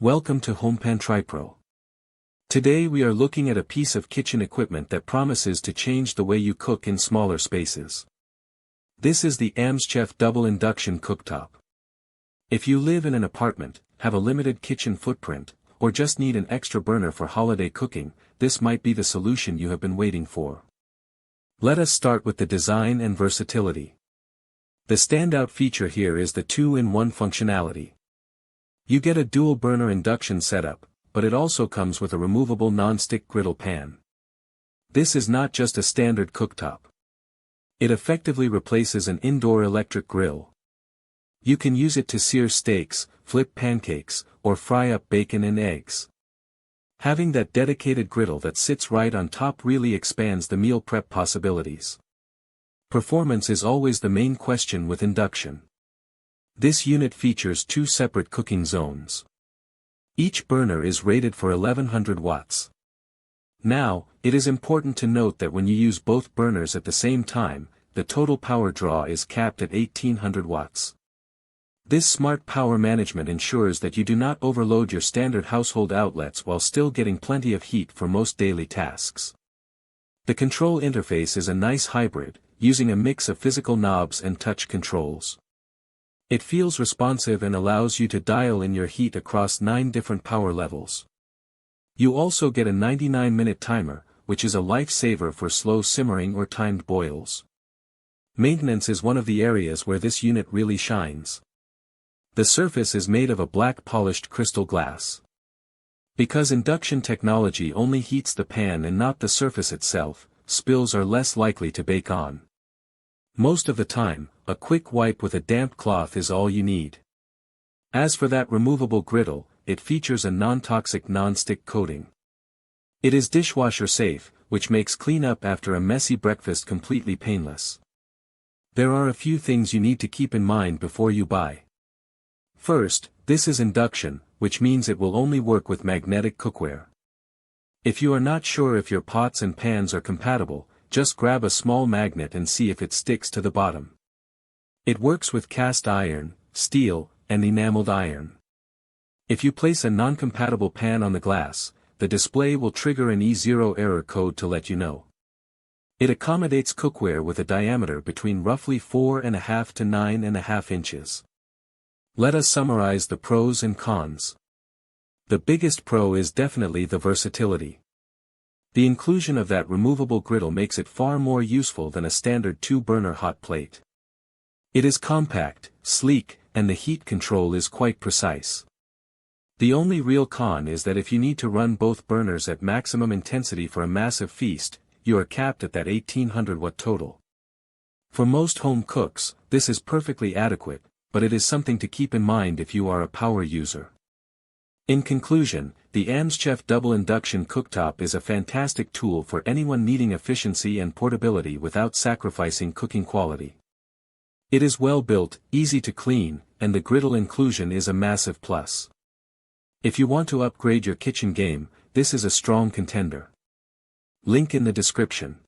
Welcome to HomePan TriPro. Today we are looking at a piece of kitchen equipment that promises to change the way you cook in smaller spaces. This is the AMZCHEF Double Induction Cooktop. If you live in an apartment, have a limited kitchen footprint, or just need an extra burner for holiday cooking, this might be the solution you have been waiting for. Let us start with the design and versatility. The standout feature here is the 2-in-1 functionality. You get a dual burner induction setup, but it also comes with a removable non-stick griddle pan. This is not just a standard cooktop. It effectively replaces an indoor electric grill. You can use it to sear steaks, flip pancakes, or fry up bacon and eggs. Having that dedicated griddle that sits right on top really expands the meal prep possibilities. Performance is always the main question with induction. This unit features 2 separate cooking zones. Each burner is rated for 1100 watts. Now, it is important to note that when you use both burners at the same time, the total power draw is capped at 1800 watts. This smart power management ensures that you do not overload your standard household outlets while still getting plenty of heat for most daily tasks. The control interface is a nice hybrid, using a mix of physical knobs and touch controls. It feels responsive and allows you to dial in your heat across 9 different power levels. You also get a 99-minute timer, which is a lifesaver for slow simmering or timed boils. Maintenance is one of the areas where this unit really shines. The surface is made of a black polished crystal glass. Because induction technology only heats the pan and not the surface itself, spills are less likely to bake on. Most of the time, a quick wipe with a damp cloth is all you need. As for that removable griddle, it features a non-toxic non-stick coating. It is dishwasher safe, which makes cleanup after a messy breakfast completely painless. There are a few things you need to keep in mind before you buy. First, this is induction, which means it will only work with magnetic cookware. If you are not sure if your pots and pans are compatible, just grab a small magnet and see if it sticks to the bottom. It works with cast iron, steel, and enameled iron. If you place a non-compatible pan on the glass, the display will trigger an E0 error code to let you know. It accommodates cookware with a diameter between roughly 4.5 to 9.5 inches. Let us summarize the pros and cons. The biggest pro is definitely the versatility. The inclusion of that removable griddle makes it far more useful than a standard 2-burner hot plate. It is compact, sleek, and the heat control is quite precise. The only real con is that if you need to run both burners at maximum intensity for a massive feast, you are capped at that 1800 watt total. For most home cooks, this is perfectly adequate, but it is something to keep in mind if you are a power user. In conclusion, the AMZCHEF Double Induction Cooktop is a fantastic tool for anyone needing efficiency and portability without sacrificing cooking quality. It is well built, easy to clean, and the griddle inclusion is a massive plus. If you want to upgrade your kitchen game, this is a strong contender. Link in the description.